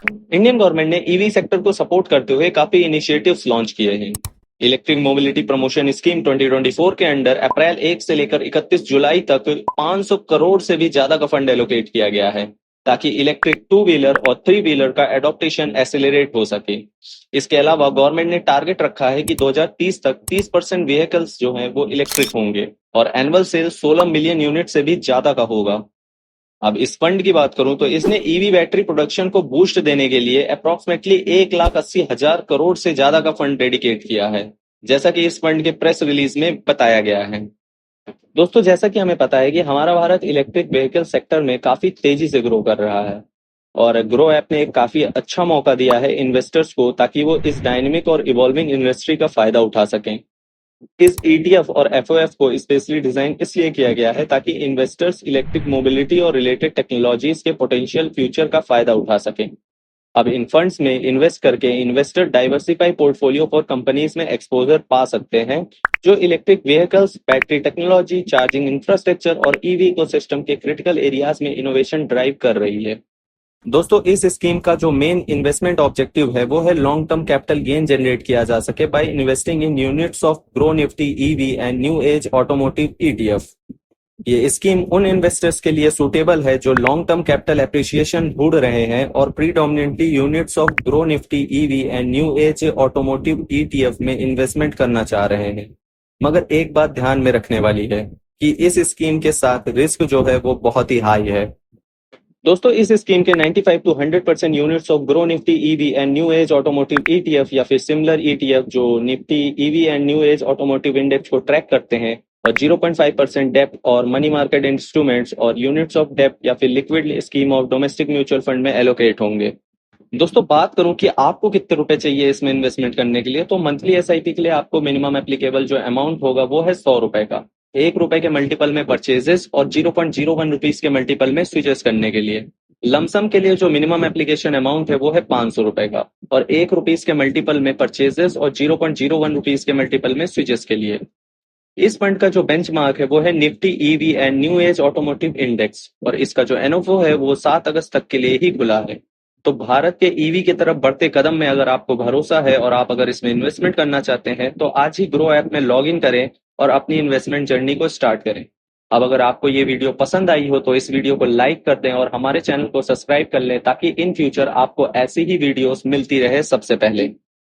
Indian government ने EV sector को support करते हुए काफी इनिशिएटिव्स लॉन्च किए हैं। इलेक्ट्रिक मोबिलिटी प्रमोशन स्कीम 2024 के अंडर अप्रैल 1 से लेकर 31 जुलाई तक 500 करोड़ से भी ज्यादा का फंड एलोकेट किया गया है, ताकि इलेक्ट्रिक टू व्हीलर और थ्री व्हीलर का एडॉप्टेशन एसिलरेट हो सके। इसके अलावा गवर्नमेंट ने टारगेट रखा है कि 2030 तक 30% व्हीकल्स जो हैं वो इलेक्ट्रिक होंगे और एनुअल सेल 16 मिलियन यूनिट से भी ज्यादा का होगा। अब इस फंड की बात करूं तो इसने ईवी बैटरी प्रोडक्शन को बूस्ट देने के लिए अप्रोक्सीमेटली 1,80,000 करोड़ से ज्यादा का फंड डेडिकेट किया है, जैसा कि इस फंड के प्रेस रिलीज में बताया गया है। दोस्तों, जैसा कि हमें पता है कि हमारा भारत इलेक्ट्रिक व्हीकल सेक्टर में काफी तेजी से ग्रो कर रहा है और ग्रो ऐप ने एक काफी अच्छा मौका दिया है इन्वेस्टर्स को, ताकि वो इस डायनेमिक और इवॉल्विंग इंडस्ट्री का फायदा उठा सकें। इस ईटीएफ और एफओएफ को स्पेशली डिजाइन इसलिए किया गया है ताकि इन्वेस्टर्स इलेक्ट्रिक मोबिलिटी और रिलेटेड टेक्नोलॉजीज के पोटेंशियल फ्यूचर का फायदा उठा सकें। अब इन फंड्स में इन्वेस्ट करके investor diversify portfolio for companies में एक्सपोजर पा सकते हैं, जो electric vehicles, battery technology, charging infrastructure और ईवी इकोसिस्टम के क्रिटिकल एरियाज में इनोवेशन ड्राइव कर रही है। दोस्तों, इस स्कीम का जो मेन इन्वेस्टमेंट ऑब्जेक्टिव है वो है long term capital gain generate किया जा सके by investing in units of Grow Nifty EV and new age automotive ETF. ये स्कीम उन इन्वेस्टर्स के लिए सूटेबल है जो लॉन्ग टर्म कैपिटल एप्रिसिएशन ढूंढ रहे हैं और predominantly units of Grow Nifty EV and new age automotive ETF में इन्वेस्टमेंट करना चाह रहे हैं। मगर एक बात ध्यान में रखने वाली है कि इस स्कीम के साथ रिस्क जो है वो बहुत ही हाई है। दोस्तों, इस स्कीम के 95 to 100% units of Grow Nifty EV and new age automotive ETF या फिर सिमिलर ईटीएफ जो Nifty EV and new age automotive index को ट्रैक करते हैं और 0.5% डेप्थ और मनी मार्केट इंस्ट्रूमेंट्स और यूनिट्स ऑफ डेप्थ या फिर liquid scheme of domestic mutual fund में एलोकेट होंगे। दोस्तों, बात करूं कि आपको कितने रुपए चाहिए इसमें इन्वेस्टमेंट करने के लिए, तो मंथली एसआईपी के लिए आपको मिनिमम एप्लीकेबल जो अमाउंट होगा वो है 100 रुपए का, 1 रुपए के मल्टीपल में परचेजेस और 0.01 रुपीज के मल्टीपल में स्विचेस करने के लिए। लमसम के लिए जो मिनिमम एप्लीकेशन अमाउंट है वो है 500 रुपए का और 1 रुपीज के मल्टीपल में परचेजेस और 0.01 रुपीज के मल्टीपल में स्विचेस के लिए। इस फंड का जो बेंचमार्क है वो है Nifty EV and new age automotive index और इसका जो एनओफओ है वो 7 अगस्त तक के लिए ही खुला है। तो भारत के ईवी की तरफ बढ़ते कदम में अगर आपको भरोसा है और आप अगर इसमें इन्वेस्टमेंट करना चाहते हैं तो आज ही ग्रो ऐप में लॉग इन करें और अपनी इन्वेस्टमेंट जर्नी को स्टार्ट करें। अब अगर आपको ये वीडियो पसंद आई हो तो इस वीडियो को लाइक कर दें और हमारे चैनल को सब्सक्राइब कर लें, ताकि इन फ्यूचर आपको ऐसी ही वीडियोस मिलती रहे सबसे पहले।